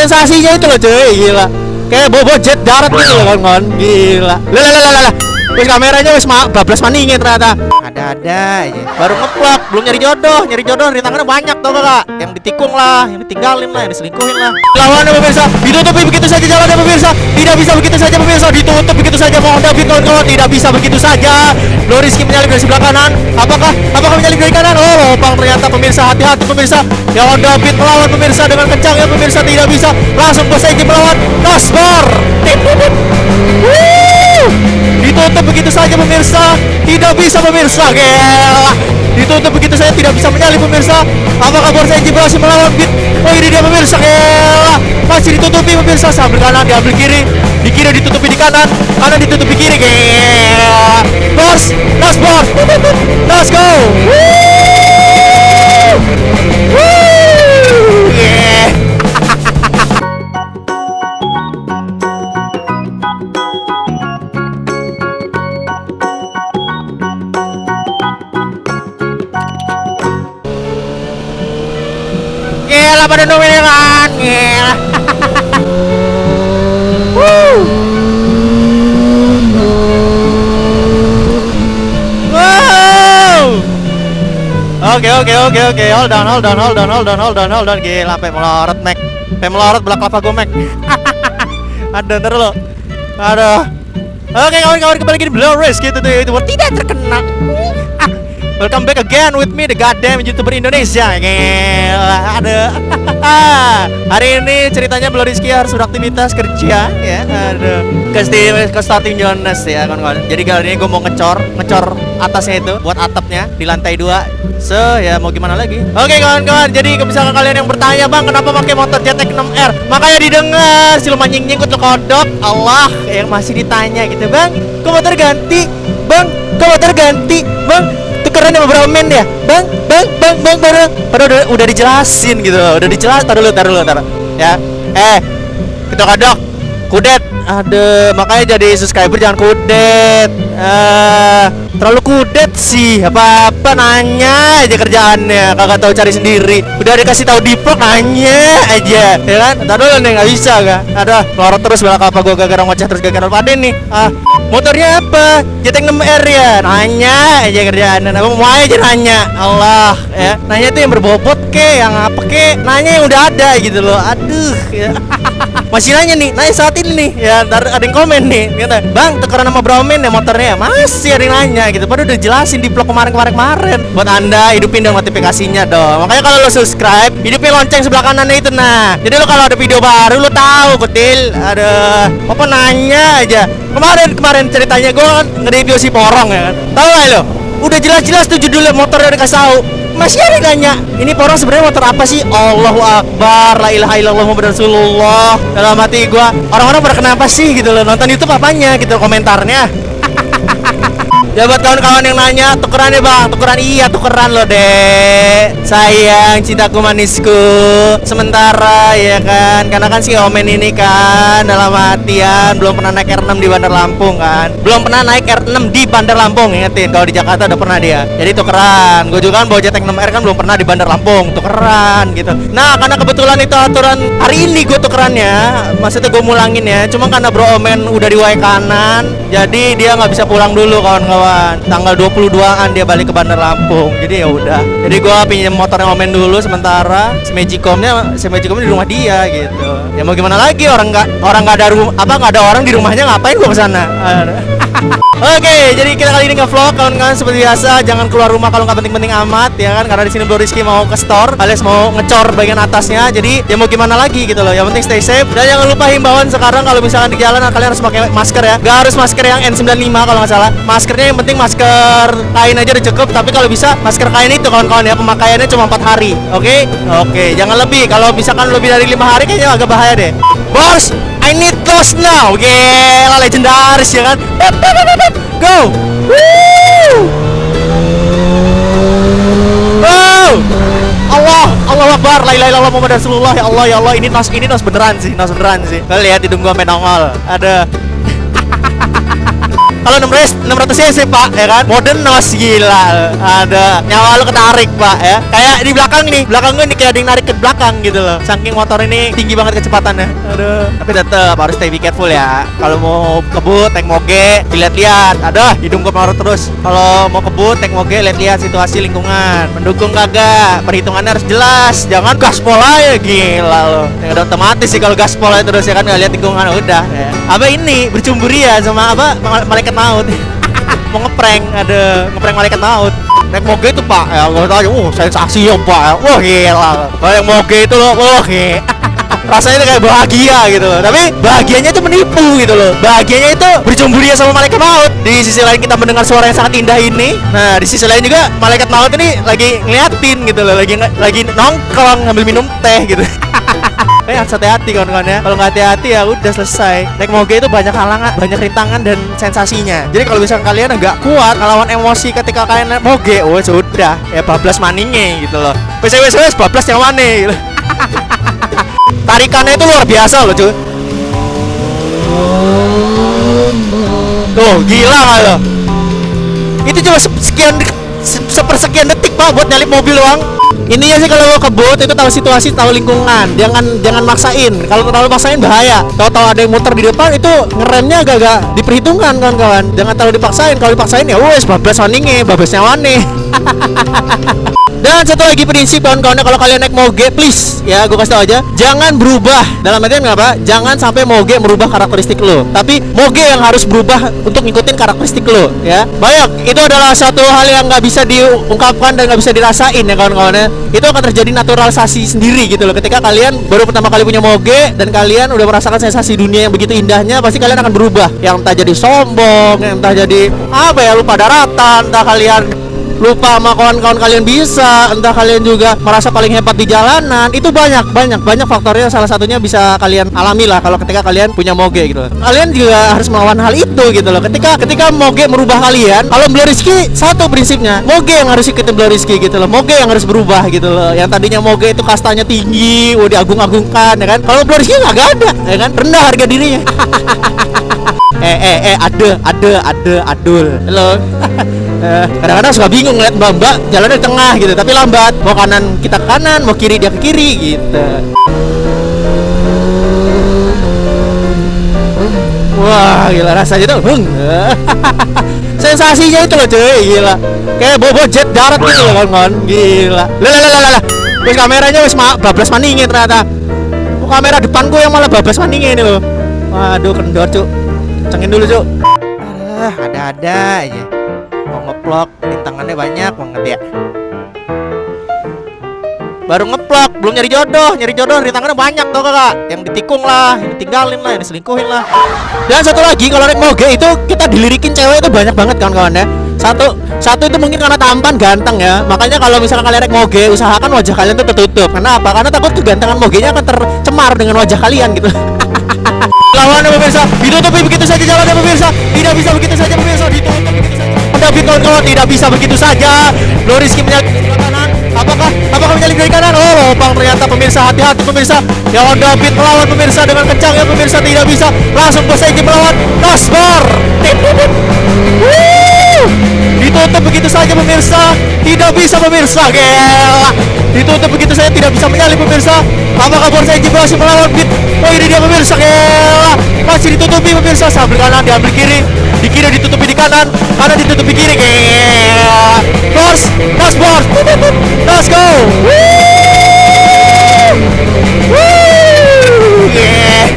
sensasinya itu loh cuy, gila. Kayak bobo jet darat gitu loh kawan-kawan, gila. Lah. Wis kameranya wis bablas maningin ternyata. Ada-ada aja. Baru ngeplak, belum nyari jodoh di tangannya banyak tuh kakak. Yang ditikung lah, yang ditinggalin lah, yang diselingkuhin lah. Lawannya pemirsa, ditutupi begitu saja jalannya pemirsa. Tidak bisa begitu saja pemirsa, ditutup begitu saja. Mohon David kawan-kawan, tidak bisa begitu saja. Rizky menyalip dari sebelah kanan. Apakah menyalip dari kanan? Oh, lopang ternyata pemirsa, hati-hati pemirsa. Yawan David melawan pemirsa dengan kencang ya pemirsa, tidak bisa. Langsung Bos Eji melawan Nasbar. Ditutup begitu saja pemirsa, tidak bisa pemirsa, gila. Ditutup begitu saja, tidak bisa menyalip pemirsa. Apakah Bos Eji berhasil melawan Beat? Oh ini dia pemirsa, gila. Masih ditutupi pemirsa, sambil kanan diambil kiri, di kiri ditutupi di kanan ditutupi kiri, gila. Bos, Nasbar, let's go. Yeah. Gila pada nungguin kan, gila. Oke. Hold on. Gila, pe melorot belak kelapa gue, Mac. Aduh, ntar lo. Aduh. Oke, kawan-kawan, kembali lagi di Blow Race gitu tuh. Itu tidak terkenal. Welcome back again with me, the goddamn YouTuber Indonesia. Gila, aduh. Hari ini ceritanya Blow Rizky harus beraktivitas kerja ya. Aduh. Ke starting Jonas ya kawan-kawan. Jadi kali ini gue mau ngecor atasnya itu buat atapnya di lantai 2. Ya mau gimana lagi? Oke kawan-kawan, jadi misalkan kalian yang bertanya, Bang, kenapa pakai motor JTEK 6R? Makanya didengar siluman nying-nying kutu kodok. Allah, yang masih ditanya gitu, Bang. Kok motor ganti? Bang, tukeran sama Bromen ya? Bang. Padahal udah dijelasin gitu. Taruh. Ya. Kutu kodok. Kudet. Aduh, makanya jadi subscriber jangan kudet. Terlalu kudet sih. Apa-apa nanya aja kerjaannya, kagak tahu cari sendiri. Udah dikasih tahu diplok nanya aja, ya kan? Entar dulu nih, nggak bisa kan? Aduh, melorot terus belakang apa gua gara-gara ngoceh terus gara-gara Paden nih. Motornya apa? JTEK 6R ya? Nanya aja kerjaannya. Mau aja nanya. Allah, ya. Nanya tuh yang berbobot yang apa nanya yang udah ada gitu loh. Aduh, ya. Masih nanya saat ini nih. Ya, ntar ada yang komen nih, kata, Bang, tukeran sama Bromen ya motornya ya? Masih ada yang nanya gitu. Padahal udah jelasin di vlog kemarin. Buat Anda hidupin dong notifikasinya dong. Makanya kalau lo subscribe, hidupin lonceng sebelah kanannya itu nah. Jadi lo kalau ada video baru lo tahu, kutil. Aduh, apa nanya aja. Kemarin ceritanya gue kan nge-review si Porong ya kan. Tahu gak lo? Udah jelas-jelas tuh judulnya motornya dikasih tahu. Masih ada nanya, ini Porong sebenarnya motor apa sih? Allahu Akbar, la ilaha illallah Muhammad Rasulullah. Dalam hati gue, orang-orang pada kenapa sih gitu loh, nonton YouTube apanya gitu komentarnya. Ya buat kawan-kawan yang nanya, tukeran ya Bang, tukeran lo dek. Sayang, cintaku manisku. Sementara ya kan, karena kan si Omen ini kan dalam hatian belum pernah naik R6 di Bandar Lampung kan. Belum pernah naik R6 di Bandar Lampung, ingetin. Kalau di Jakarta udah pernah dia. Jadi tukeran. Gue juga kan bawa JTEK 6R kan belum pernah di Bandar Lampung, tukeran gitu. Nah, karena kebetulan itu aturan hari ini gue tukerannya, maksudnya gue mulangin ya. Cuma karena Bro Omen udah di way kanan, jadi dia nggak bisa pulang dulu kawan-kawan. Tanggal 22-an dia balik ke Bandar Lampung. Jadi ya udah. Jadi gua pinjam motornya Omen dulu sementara. Si Magicomnya di rumah dia gitu. Ya mau gimana lagi, orang nggak ada orang di rumahnya, ngapain gua kesana? Oke, jadi kita kali ini nge-vlog kawan-kawan seperti biasa. Jangan keluar rumah kalau nggak penting-penting amat ya kan, karena di sini Bro Rizky mau ke store, alias mau ngecor bagian atasnya. Jadi ya mau gimana lagi gitu loh. Yang penting stay safe. Dan jangan lupa himbauan sekarang kalau misalkan di jalan kalian harus pakai masker ya. Gak harus masker yang N95 kalau nggak salah. Maskernya yang penting masker kain aja udah cukup. Tapi kalau bisa masker kain itu kawan-kawan ya, pemakaiannya cuma 4 hari. Oke, jangan lebih. Kalau misalkan lebih dari 5 hari kayaknya agak bahaya deh. Bos, I need those now. Gila, legendaris ya kan. Go. Woo. Oh. Allah Akbar, la ilaha illallah Muhammad Rasulullah. Ya Allah, ini nos beneran sih. Kalian lihat hidung gua menongol. Ada. Kalau 600 cc Pak, ya kan? Modern nos gila. Ada nyawa lu ketarik Pak ya. Kayak di belakang gue nih kayak ada yang narik ke belakang gitu loh. Saking motor ini tinggi banget kecepatannya. Aduh. Tapi tetap harus stay be careful ya. Kalau mau kebut naik moge, dilihat-lihat. Aduh, hidung gue marut terus. Kalau mau kebut naik moge, lihat-lihat situasi lingkungan. Mendukung kagak? Perhitungannya harus jelas. Jangan gaspol aja gila loh. Ya udah otomatis sih kalau gaspol aja terus ya kan nggak lihat lingkungan udah. Ya. Apa ini bercumburia sama apa malaikat maut. Mau ngeprank malaikat maut. Naik moge itu Pak, ya gue tahu, sensasi ya Pak. Wah gila. Kalau yang moge itu loh, wah gila. Rasanya itu kayak bahagia gitu loh. Tapi bahagianya itu menipu gitu loh. Bahagianya itu bercumburia sama malaikat maut. Di sisi lain kita mendengar suara yang sangat indah ini. Nah, di sisi lain juga malaikat maut ini lagi ngeliatin gitu loh. Lagi nongkrong ngambil minum teh gitu. Harus hati-hati kawan-kawan ya. Kalau nggak hati-hati ya udah selesai. Naik moge itu banyak halangan, banyak rintangan dan sensasinya. Jadi kalau misalkan kalian nggak kuat ngelawan emosi ketika kalian naik moge, oh sudah ya bablas maningnya gitu loh. Wes bablas yang mana gitu. Tarikannya itu luar biasa loh cuy. Tuh gila nggak lo? Itu cuma sepersekian detik Pak buat nyalip mobil doang. Intinya sih kalau mau kebut itu tahu situasi, tahu lingkungan. Jangan maksain. Kalau terlalu maksain bahaya. Tahu-tahu ada yang muter di depan itu ngeremnya agak diperhitungkan kawan-kawan. Jangan terlalu dipaksain. Kalau dipaksain ya wes bablas waninge, bablasnya wane. Dan satu lagi prinsip kawan-kawan, kalau kalian naik moge please ya gue kasih tau aja, jangan berubah. Dalam artian apa? Jangan sampai moge merubah karakteristik lo, tapi moge yang harus berubah untuk ngikutin karakteristik lo ya. Banyak itu adalah satu hal yang nggak bisa diungkapkan dan nggak bisa dirasain ya kawan-kawan ya. Itu akan terjadi naturalisasi sendiri gitu loh. Ketika kalian baru pertama kali punya moge dan kalian udah merasakan sensasi dunia yang begitu indahnya, pasti kalian akan berubah. Yang entah jadi sombong, yang entah jadi apa ya, lupa daratan, entah kalian lupa sama kawan-kawan kalian bisa, entah kalian juga merasa paling hebat di jalanan. Itu banyak faktornya. Salah satunya bisa kalian alami lah kalau ketika kalian punya moge gitu. Kalian juga harus melawan hal itu gitu loh. Ketika moge merubah kalian, kalau Blow Rizky satu prinsipnya, moge yang harus ikutin Blow Rizky gitu loh. Moge yang harus berubah gitu loh. Yang tadinya moge itu kastanya tinggi, diagung-agungkan ya kan. Kalau Blow Rizky nggak ada ya kan, rendah harga dirinya. Adul. Halo. Kadang-kadang suka bingung ngeliat mbak-mbak jalannya di tengah gitu, tapi lambat. Mau kanan kita ke kanan, mau kiri dia ke kiri gitu. Wah gila rasanya tuh. Sensasinya itu loh cuy, gila. Kayak bobo jet darat gitu loh kawan-kawan. Gila. Lah. Terus kameranya wis bablas maningin ternyata. Kamera depanku yang malah bablas maningin ini loh. Waduh kendor cuk. Kencengin dulu cuk. Ada-ada aja. Mau ngeplok, rintangannya banyak banget ya. Baru ngeplok, belum nyari jodoh rintangannya banyak tuh kakak. Yang ditikung lah, yang ditinggalin lah, yang diselingkuhin lah. Dan satu lagi, kalau naik moge itu kita dilirikin cewek itu banyak banget kawan-kawan ya. Satu itu mungkin karena tampan ganteng ya. Makanya kalau misalkan kalian naik moge, usahakan wajah kalian tuh tertutup. Kenapa? Karena takut kegantengan mogenya akan tercemar dengan wajah kalian gitu. Lawannya pemirsa, ditutupi begitu saja jalannya pemirsa. Tidak bisa begitu saja pemirsa, ditutup begitu saja. David kawan-kawan, tidak bisa begitu saja. Blow Rizky menyalip dari kanan. Apakah menyalip dari kanan? Oh, lopang ternyata pemirsa. Hati-hati pemirsa. Yang David melawan pemirsa dengan kencang ya pemirsa, tidak bisa. Langsung Bos Egy melawan Nasbar. Ditutup begitu saja pemirsa. Tidak bisa pemirsa. Gila. Ditutup begitu saja, tidak bisa menyalip pemirsa. Apakah Bos Egy berhasil melawan Beat? Oh ini dia pemirsa. Gila. Masih ditutupi pemirsa. Sambil kanan diambil kiri. Di kiri ditutupi di kanan ditutupi kiri. Gila. Bos, let's go. Yeah.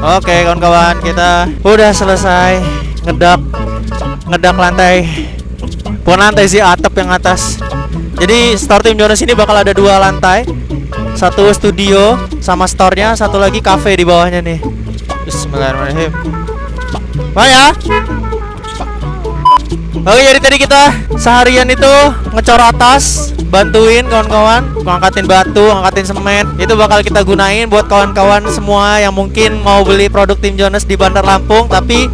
Oke kawan-kawan, kita udah selesai ngedak lantai. Bukan lantai sih, atap yang atas. Jadi store Tim Jonas ini bakal ada 2 lantai. Satu studio sama store-nya, satu lagi cafe di bawahnya nih. Bismillahirrahmanirrahim. Ya. Oke, jadi tadi kita seharian itu ngecor atas, bantuin kawan-kawan, ngangkatin batu, ngangkatin semen. Itu bakal kita gunain buat kawan-kawan semua yang mungkin mau beli produk Tim Jonas di Bandar Lampung, tapi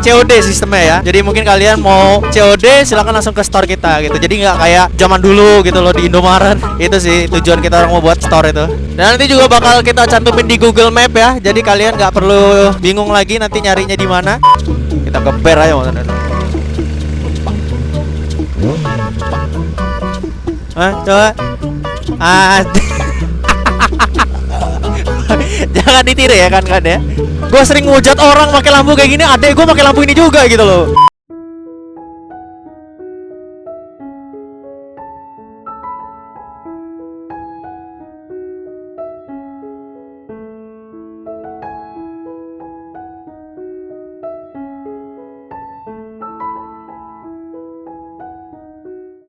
COD sistemnya ya. Jadi mungkin kalian mau COD silahkan langsung ke store kita gitu. Jadi nggak kayak zaman dulu gitu loh di Indomaret. Itu sih tujuan kita orang mau buat store itu. Dan nanti juga bakal kita cantumin di Google Map ya. Jadi kalian nggak perlu bingung lagi nanti nyarinya di mana. Kita geber aja teman-teman. Coba. Jangan ditiru ya kan ya. Gue sering ngujat orang pakai lampu kayak gini, adek gue pakai lampu ini juga gitu loh.